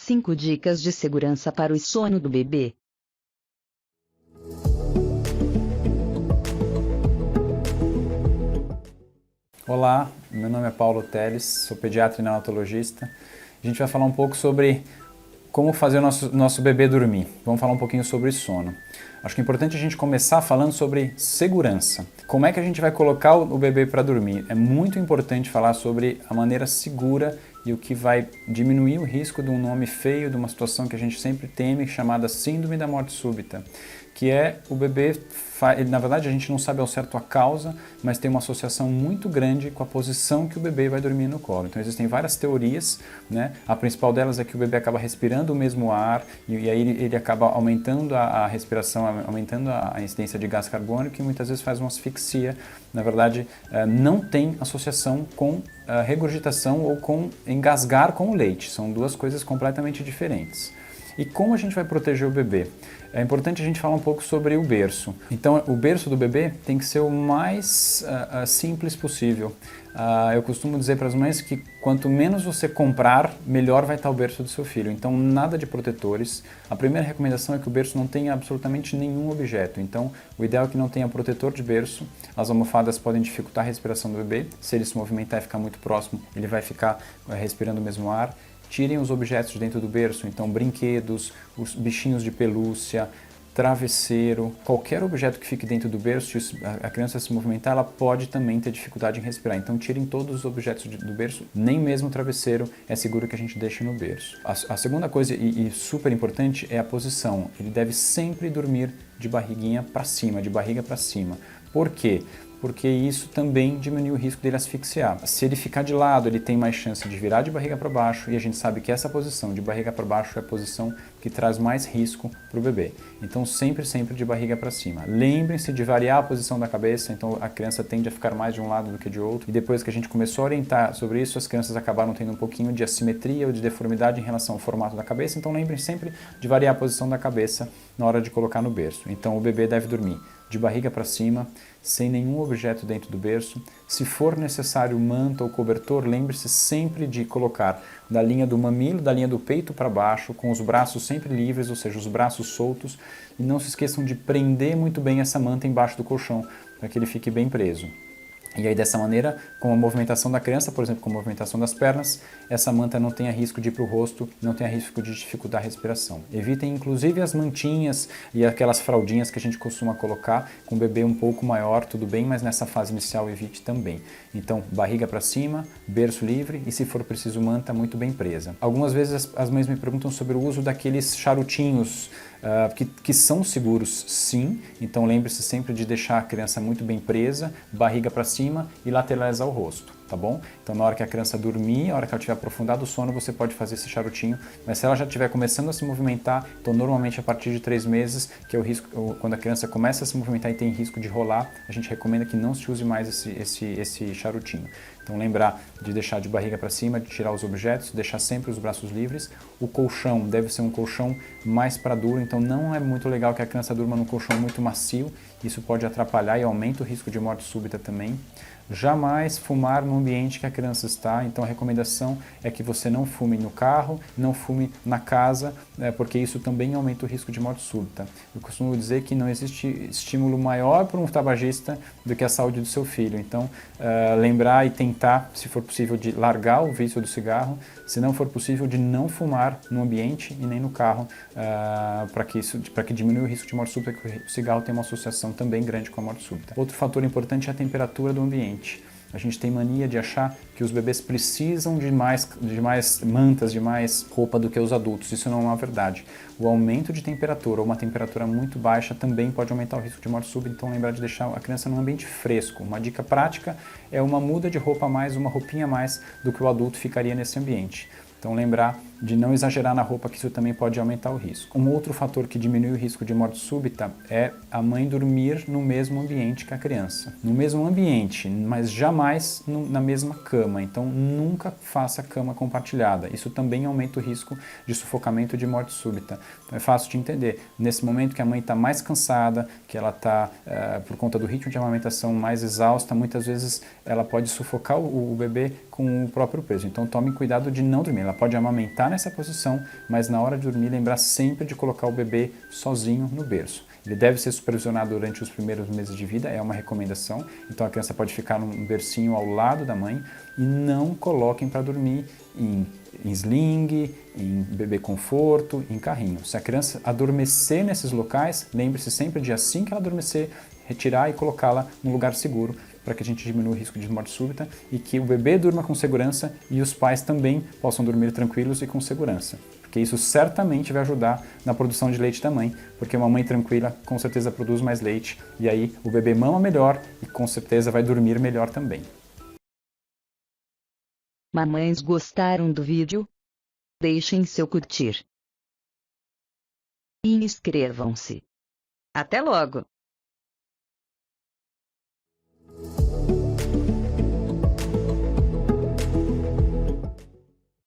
5 dicas de segurança para o sono do bebê. Olá, meu nome é Paulo Teles, sou pediatra e neonatologista. A gente vai falar um pouco sobre como fazer o nosso bebê dormir. Vamos falar um pouquinho sobre sono. Acho que é importante a gente começar falando sobre segurança. Como é que a gente vai colocar o bebê para dormir? É muito importante falar sobre a maneira segura e o que vai diminuir o risco de um nome feio, de uma situação que a gente sempre teme, chamada síndrome da morte súbita, que é o bebê, na verdade a gente não sabe ao certo a causa, mas tem uma associação muito grande com a posição que o bebê vai dormir no colo. Então existem várias teorias, né? A principal delas é que o bebê acaba respirando o mesmo ar e aí ele acaba aumentando a respiração, aumentando a incidência de gás carbônico e muitas vezes faz uma asfixia. Na verdade, não tem associação com regurgitação ou com engasgar com o leite. São duas coisas completamente diferentes. E como a gente vai proteger o bebê? É importante a gente falar um pouco sobre o berço. Então, o berço do bebê tem que ser o mais simples possível. Eu costumo dizer para as mães que quanto menos você comprar, melhor vai estar o berço do seu filho. Então, nada de protetores. A primeira recomendação é que o berço não tenha absolutamente nenhum objeto. Então, o ideal é que não tenha protetor de berço. As almofadas podem dificultar a respiração do bebê. Se ele se movimentar e ficar muito próximo, ele vai ficar respirando o mesmo ar. Tirem os objetos de dentro do berço, então brinquedos, os bichinhos de pelúcia, travesseiro, qualquer objeto que fique dentro do berço, se a criança se movimentar, ela pode também ter dificuldade em respirar. Então tirem todos os objetos do berço, nem mesmo o travesseiro é seguro que a gente deixe no berço. A segunda coisa, e super importante, é a posição. Ele deve sempre dormir de barriguinha para cima, de barriga para cima. Por quê? Porque isso também diminui o risco dele asfixiar. Se ele ficar de lado, ele tem mais chance de virar de barriga para baixo e a gente sabe que essa posição de barriga para baixo é a posição que traz mais risco para o bebê. Então sempre de barriga para cima. Lembrem-se de variar a posição da cabeça, então a criança tende a ficar mais de um lado do que de outro. E depois que a gente começou a orientar sobre isso, as crianças acabaram tendo um pouquinho de assimetria ou de deformidade em relação ao formato da cabeça, então lembrem sempre de variar a posição da cabeça na hora de colocar no berço. Então o bebê deve dormir de barriga para cima, sem nenhum objeto dentro do berço. Se for necessário manta ou cobertor, lembre-se sempre de colocar da linha do mamilo, da linha do peito para baixo, com os braços sempre livres, ou seja, os braços soltos. E não se esqueçam de prender muito bem essa manta embaixo do colchão, para que ele fique bem preso. E aí dessa maneira, com a movimentação da criança, por exemplo, com a movimentação das pernas, essa manta não tenha risco de ir para o rosto, não tenha risco de dificultar a respiração. Evitem inclusive as mantinhas e aquelas fraldinhas que a gente costuma colocar com o bebê um pouco maior, tudo bem, mas nessa fase inicial evite também. Então, barriga para cima, berço livre e se for preciso manta muito bem presa. Algumas vezes as mães me perguntam sobre o uso daqueles charutinhos que são seguros sim, então lembre-se sempre de deixar a criança muito bem presa, barriga para cima e lateralizar o rosto, tá bom? Então na hora que a criança dormir, na hora que ela tiver aprofundado o sono, você pode fazer esse charutinho, mas se ela já estiver começando a se movimentar, então normalmente a partir de 3 meses, que é o risco, quando a criança começa a se movimentar e tem risco de rolar, a gente recomenda que não se use mais esse charutinho. Então lembrar de deixar de barriga para cima, de tirar os objetos, deixar sempre os braços livres. O colchão deve ser um colchão mais para duro, então não é muito legal que a criança durma num colchão muito macio, isso pode atrapalhar e aumenta o risco de morte súbita também. Jamais fumar no ambiente que a criança está, então a recomendação é que você não fume no carro, não fume na casa, porque isso também aumenta o risco de morte súbita. Eu costumo dizer que não existe estímulo maior para um tabagista do que a saúde do seu filho, então lembrar e tentar, se for possível, de largar o vício do cigarro, se não for possível, de não fumar no ambiente e nem no carro, para que diminua o risco de morte súbita, porque o cigarro tem uma associação também grande com a morte súbita. Outro fator importante é a temperatura do ambiente. A gente tem mania de achar que os bebês precisam de mais mantas, de mais roupa do que os adultos. Isso não é uma verdade. O aumento de temperatura ou uma temperatura muito baixa também pode aumentar o risco de morte súbita, então lembrar de deixar a criança num ambiente fresco. Uma dica prática é uma muda de roupa a mais, uma roupinha a mais do que o adulto ficaria nesse ambiente. Então lembrar de não exagerar na roupa, que isso também pode aumentar o risco. Um outro fator que diminui o risco de morte súbita é a mãe dormir no mesmo ambiente que a criança. No mesmo ambiente, mas jamais na mesma cama. Então nunca faça cama compartilhada. Isso também aumenta o risco de sufocamento e de morte súbita. Então é fácil de entender. Nesse momento que a mãe está mais cansada, que ela está, por conta do ritmo de amamentação, mais exausta, muitas vezes ela pode sufocar o bebê com o próprio peso. Então tome cuidado de não dormir. Ela pode amamentar nessa posição, mas na hora de dormir lembrar sempre de colocar o bebê sozinho no berço. Ele deve ser supervisionado durante os primeiros meses de vida, é uma recomendação. Então a criança pode ficar num bercinho ao lado da mãe e não coloquem para dormir em sling, em bebê conforto, em carrinho. Se a criança adormecer nesses locais, lembre-se sempre de assim que ela adormecer, retirar e colocá-la num lugar seguro para que a gente diminua o risco de morte súbita e que o bebê durma com segurança e os pais também possam dormir tranquilos e com segurança. Porque isso certamente vai ajudar na produção de leite da mãe, porque uma mãe tranquila com certeza produz mais leite e aí o bebê mama melhor e com certeza vai dormir melhor também. Mamães gostaram do vídeo? Deixem seu curtir. E inscrevam-se. Até logo!